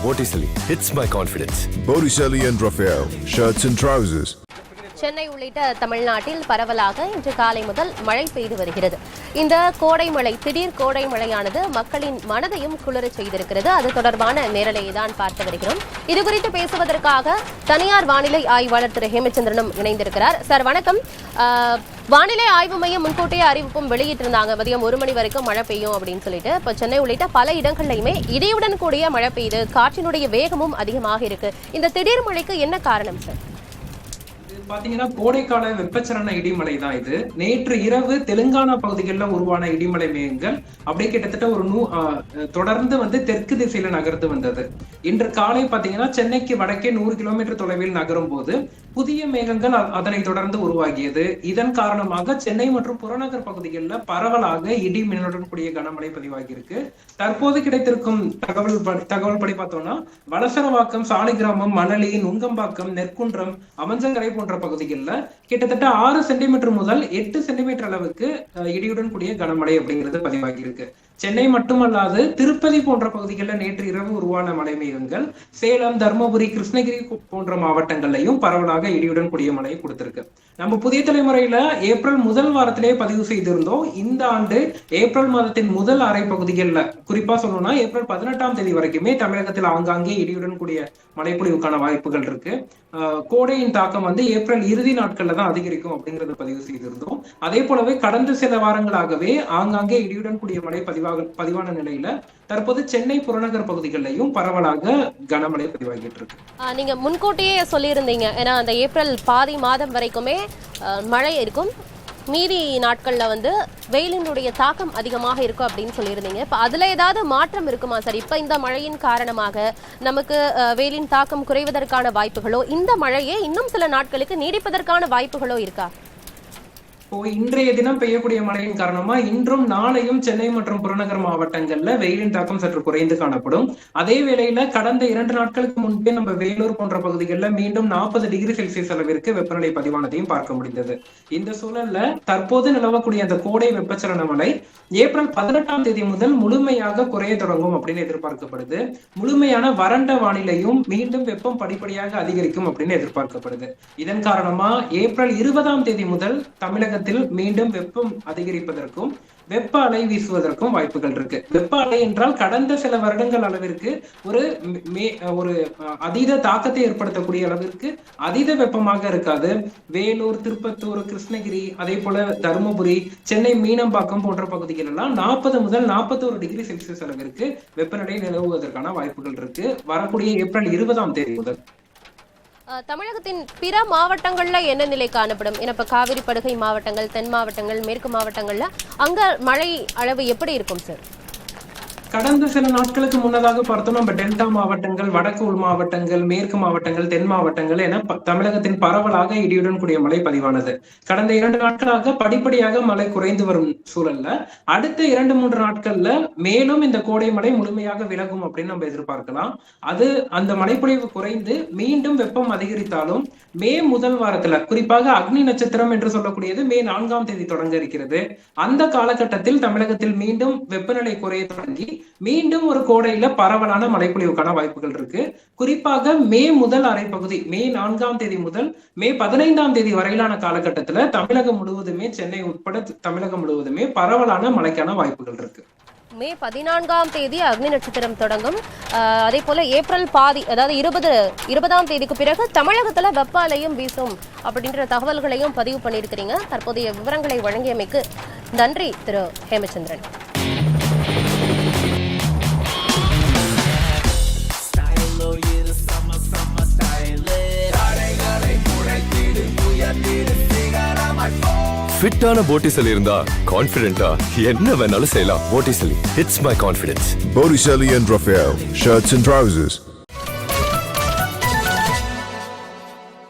Botticelli, it's my confidence. Botticelli and Raphael, shirts and trousers. Chennai உள்ளிட்ட தமிழ்நாட்டில் பரவலாக இன்று காலை முதல் மழை பெய்து வருகிறது. இந்த கோடை மழை, திடீர் கோடை மழையானது மக்களின் மனதையும் குளிரச் செய்திருக்கிறது. அது தொடர்பான நேரலையை தான் பார்த்து வருகிறோம். இதுகுறித்து பேசுவதற்காக தனியார் வானிலை ஆய்வாளர் திரு ஹேமச்சந்திரனும் இணைந்திருக்கிறார். சார் வணக்கம். வானிலை ஆய்வு மையம் முன்கூட்டியே அறிவிப்பும் வெளியிட்டிருந்தாங்க, மதியம் 1 மணி வரைக்கும் மழை பெய்யும் அப்படின்னு சொல்லிட்டு. இப்போ சென்னை உள்ளிட்ட பல இடங்கள்லையுமே இடியுடன் கூடிய மழை பெய்யுது, காற்றினுடைய வேகமும் அதிகமாக இருக்கு. இந்த திடீர் மழைக்கு என்ன காரணம் சார்? பாத்தீங்கன்னா கோடைக்கால வெப்பச்சலன இடிமலை தான் இது. நேற்று இரவு தெலுங்கானா பகுதிகளில் உருவான இடிமலை மேகங்கள் அப்படியே கிட்டத்தட்ட தொடர்ந்து தெற்கு திசையில நகர்ந்து வந்தது. இன்று காலை பாத்தீங்கன்னா சென்னைக்கு வடக்கே 100 கிலோமீட்டர் தொலைவில் நகரும் போது புதிய மேகங்கள் அதனை தொடர்ந்து உருவாகியது. இதன் காரணமாக சென்னை மற்றும் புறநகர் பகுதிகளில் பரவலாக இடி மின்னலுடன் கூடிய கனமழை பதிவாகி இருக்கு. தற்போது கிடைத்திருக்கும் தகவல் படி பார்த்தோம்னா வலசரவாக்கம், சாலிகிராமம், மணலி, நுங்கம்பாக்கம், நெற்குன்றம், அமஞ்சங்கரை போன்ற பகுதிகளில் கிட்டத்தட்ட 6 சென்டிமீட்டர் முதல் 8 சென்டிமீட்டர் அளவுக்கு இடியுடன் கூடிய கனமழை அப்படிங்கிறது பதிவாகி இருக்கு. சென்னை மட்டுமல்லாது திருப்பதி போன்ற பகுதிகளில் நேற்று இரவு உருவான மழை மேகங்கள் சேலம், தர்மபுரி, கிருஷ்ணகிரி போன்ற மாவட்டங்கள்லையும் பரவலாக இடியுடன் கூடிய மழையை கொடுத்திருக்கு. நம்ம புதிய தலைமுறையில ஏப்ரல் முதல் வாரத்திலேயே பதிவு செய்திருந்தோம். இந்த ஆண்டு ஏப்ரல் மாதத்தின் முதல் அரை பகுதிகளில் குறிப்பா சொல்லணும்னா ஏப்ரல் 18ஆம் தேதி வரைக்குமே தமிழகத்தில் ஆங்காங்கே இடியுடன் கூடிய மழைப்பொழிவுக்கான வாய்ப்புகள் இருக்கு. கோடையின் தாக்கம் ஏப்ரல் இறுதி நாட்கள்ல தான் அதிகரிக்கும் அப்படிங்கறத பதிவு செய்திருந்தோம். அதே போலவே கடந்த சில வாரங்களாகவே ஆங்காங்கே இடியுடன் கூடிய மழை பதிவான நிலையில தற்போது சென்னை புறநகர் பகுதிகளிலையும் பரவலாக கனமழை பதிவாகிட்டு இருக்கு. நீங்க முன்கூட்டியே சொல்லியிருந்தீங்க, ஏன்னா அந்த ஏப்ரல் பாதி மாதம் வரைக்குமே மழை இருக்கும், மீதி நாட்கள்ல வெயிலினுடைய தாக்கம் அதிகமாக இருக்கும் அப்படின்னு சொல்லியிருந்தீங்க. இப்ப அதுல ஏதாவது மாற்றம் இருக்குமா சார்? இப்ப இந்த மழையின் காரணமாக நமக்கு வெயிலின் தாக்கம் குறைவதற்கான வாய்ப்புகளோ, இந்த மழையே இன்னும் சில நாட்களுக்கு நீடிப்பதற்கான வாய்ப்புகளோ இருக்கா? இன்றைய தினம் பெய்யக்கூடிய மழையின் காரணமா இன்றும் நாளையும் சென்னை மற்றும் புறநகர் மாவட்டங்கள்ல வெயிலின் தாக்கம் சற்று குறைந்து காணப்படும். அதே வேளையில கடந்த 2 நாட்களுக்கு முன்பே நம்ம வேலூர் போன்ற பகுதிகளில் மீண்டும் 40 டிகிரி செல்சியஸ் அளவிற்கு வெப்பநிலை பதிவானதையும் பார்க்க முடிந்தது. இந்த சூழல்ல தற்போது நிலவக்கூடிய அந்த கோடை வெப்பச்சலன மழை ஏப்ரல் 18ஆம் தேதி முதல் முழுமையாக குறைய தொடங்கும் அப்படின்னு எதிர்பார்க்கப்படுது. முழுமையான வறண்ட வானிலையும் மீண்டும் வெப்பம் படிப்படியாக அதிகரிக்கும் அப்படின்னு எதிர்பார்க்கப்படுது. இதன் காரணமா ஏப்ரல் 20ஆம் தேதி முதல் தமிழக மீண்டும் வெப்பம் அதிகரிப்பதற்கும் வெப்ப அலை வீசுவதற்கும் வாய்ப்புகள் இருக்கு. வெப்ப அலை என்றால் கடந்த சில வருடங்கள் அளவிற்கு ஒரு அதீத தாக்கத்தை ஏற்படுத்தக்கூடிய அளவிற்கு அதீத வெப்பமாக இருக்காது. வேலூர், திருப்பத்தூர், கிருஷ்ணகிரி, அதே போல தருமபுரி, சென்னை மீனம்பாக்கம் போன்ற பகுதிகள் எல்லாம் 40 முதல் 41 டிகிரி செல்சியஸ் அளவிற்கு வெப்பநிலை நிலவுவதற்கான வாய்ப்புகள் இருக்கு வரக்கூடிய ஏப்ரல் 20ஆம் தேதி முதல். தமிழகத்தின் பிற மாவட்டங்கள்ல என்ன நிலை காணப்படும்? இப்ப காவிரி படுகை மாவட்டங்கள், தென் மாவட்டங்கள், மேற்கு மாவட்டங்கள்ல அங்க மழை அளவு எப்படி இருக்கும் சார்? கடந்த சில நாட்களுக்கு முன்னதாக பார்த்தோம், நம்ம டெல்டா மாவட்டங்கள், வடக்கு உள் மாவட்டங்கள், மேற்கு மாவட்டங்கள், தென் மாவட்டங்கள் என தமிழகத்தின் பரவலாக இடியுடன் கூடிய மழை பதிவானது. கடந்த 2 நாட்களாக படிப்படியாக மழை குறைந்து வரும் சூழல்ல அடுத்த 2-3 நாட்கள்ல மேலும் இந்த கோடை மழை முழுமையாக விலகும் அப்படின்னு நம்ம எதிர்பார்க்கலாம். அது அந்த மழைப்பொழிவு குறைந்து மீண்டும் வெப்பம் அதிகரித்தாலும் மே முதல் வாரத்துல, குறிப்பாக அக்னி நட்சத்திரம் என்று சொல்லக்கூடியது மே 4ஆம் தேதி தொடங்க இருக்கிறது. அந்த காலகட்டத்தில் தமிழகத்தில் மீண்டும் வெப்பநிலை குறைய தொடங்கி மீண்டும் ஒரு கோடையில பரவலான மழைப்பொழிவுக்கான வாய்ப்புகள் இருக்கு. குறிப்பாக மே முதல் அரை பகுதி, மே 4ஆம் தேதி முதல் மே 15ஆம் தேதி வரையிலான காலகட்டத்துல தமிழகம் முழுவதுமே, சென்னை உட்பட தமிழகம் முழுவதுமே பரவலான மழைக்கான வாய்ப்புகள் இருக்கு. மே 14ஆம் தேதி அக்னி நட்சத்திரம் தொடங்கும். அதே போல ஏப்ரல் பாதி, அதாவது 20ஆம் தேதிக்கு பிறகு தமிழகத்துல வெப்ப அலையும் வீசும் அப்படின்ற தகவல்களையும் பதிவு பண்ணியிருக்கிறீங்க. தற்போதைய விவரங்களை வழங்கியமைக்கு நன்றி திரு ஹேமச்சந்திரன். ஃபிட்டான Botticelli இருந்தா கான்ஃபிடென்ட்டா என்ன வேணாலும் செய்யலாம். Botticelli, it's my confidence. Botticelli and Raphael, shirts and trousers.